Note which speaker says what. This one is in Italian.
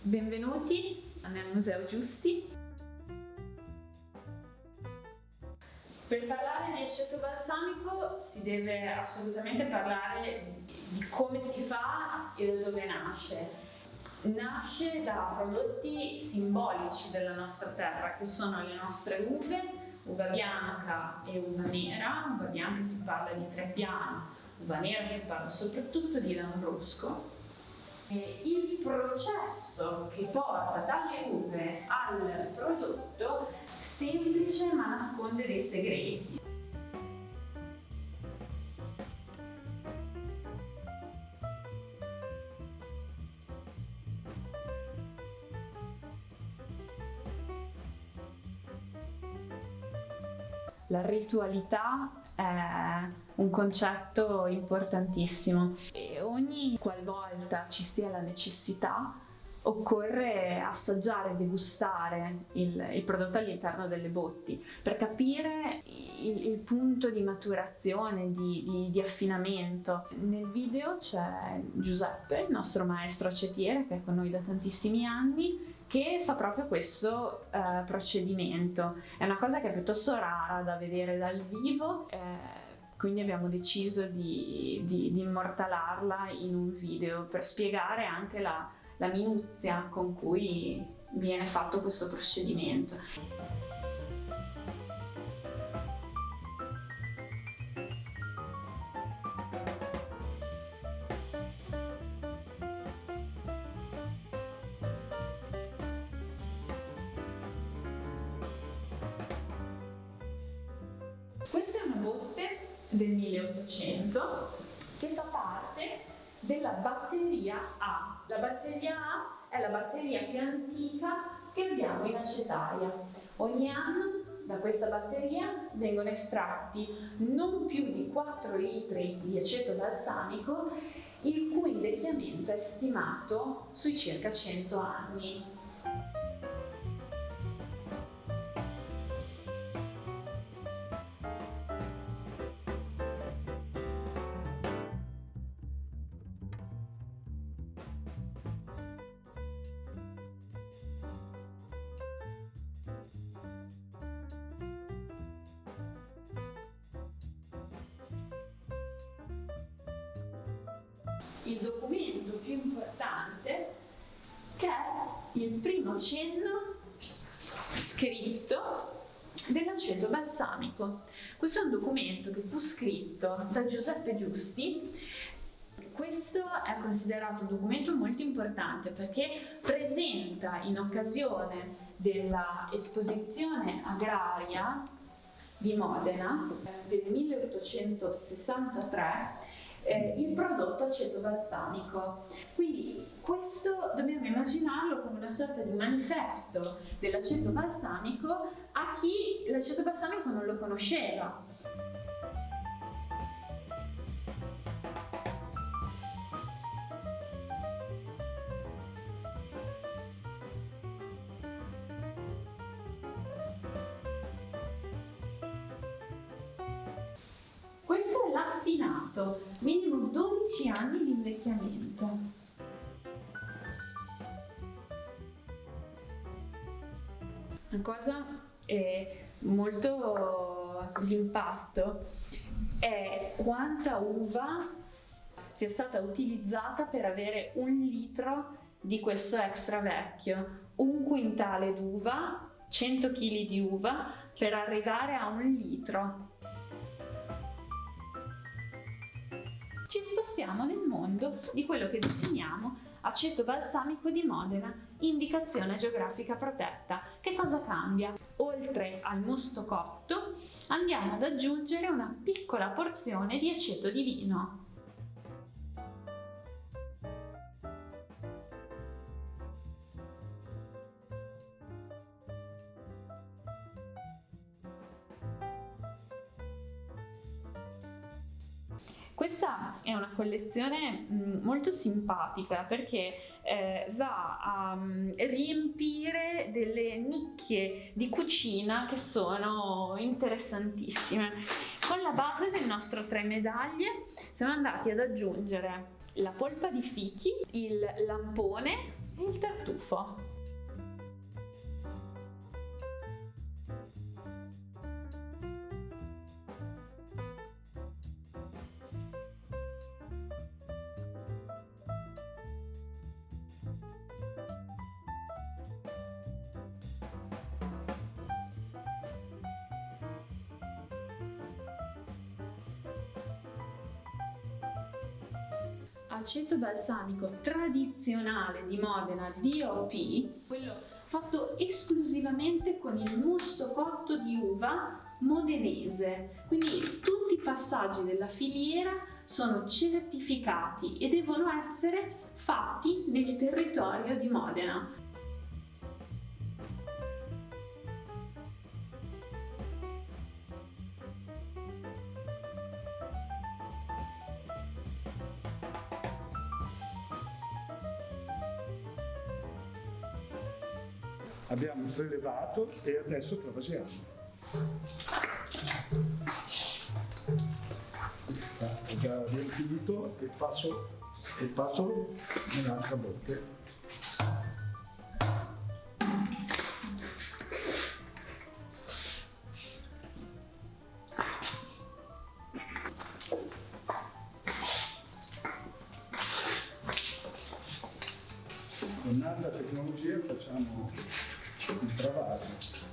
Speaker 1: Benvenuti nel Museo Giusti. Per parlare di aceto balsamico si deve assolutamente parlare di come si fa e da dove nasce. Nasce da prodotti simbolici della nostra terra, che sono le nostre uve, uva bianca e uva nera. Uva bianca si parla di Trebbiano, uva nera si parla soprattutto di Lambrusco. Il processo che porta dalle uve al prodotto semplice ma nasconde dei segreti. La ritualità è un concetto importantissimo e ogni qualvolta ci sia la necessità occorre assaggiare e degustare il prodotto all'interno delle botti per capire il punto di maturazione, di affinamento. Nel video c'è Giuseppe, il nostro maestro acetiere, che è con noi da tantissimi anni, che fa proprio questo procedimento. È una cosa che è piuttosto rara da vedere dal vivo, quindi abbiamo deciso di immortalarla in un video per spiegare anche la minuzia con cui viene fatto questo procedimento. Questa è una botte del 1800 che fa parte della batteria A. La batteria A è la batteria più antica che abbiamo in acetaia. Ogni anno da questa batteria vengono estratti non più di 4 litri di aceto balsamico, il cui invecchiamento è stimato sui circa 100 anni. Il documento più importante, che è il primo cenno scritto dell'aceto balsamico. Questo è un documento che fu scritto da Giuseppe Giusti. Questo è considerato un documento molto importante perché presenta, in occasione della esposizione agraria di Modena del 1863, il prodotto aceto balsamico. Quindi questo dobbiamo immaginarlo come una sorta di manifesto dell'aceto balsamico a chi l'aceto balsamico non lo conosceva. Questo è l'affinato, minimo 12 anni di invecchiamento. Una cosa molto d'impatto è quanta uva sia stata utilizzata per avere 1 litro di questo extra vecchio. 1 quintale d'uva, 100 kg di uva per arrivare a 1 litro. Ci spostiamo nel mondo di quello che definiamo aceto balsamico di Modena, indicazione geografica protetta. Che cosa cambia? Oltre al mosto cotto andiamo ad aggiungere una piccola porzione di aceto di vino. Questa è una collezione molto simpatica perché va a riempire delle nicchie di cucina che sono interessantissime. Con la base del nostro 3 medaglie siamo andati ad aggiungere la polpa di fichi, il lampone e il tartufo. Aceto balsamico tradizionale di Modena, DOP, quello fatto esclusivamente con il musto cotto di uva modenese. Quindi tutti i passaggi della filiera sono certificati e devono essere fatti nel territorio di Modena.
Speaker 2: Abbiamo prelevato e adesso travasiamo. Ho già riempito e passo nell'altra botte. Con alta tecnologia facciamo il travaso.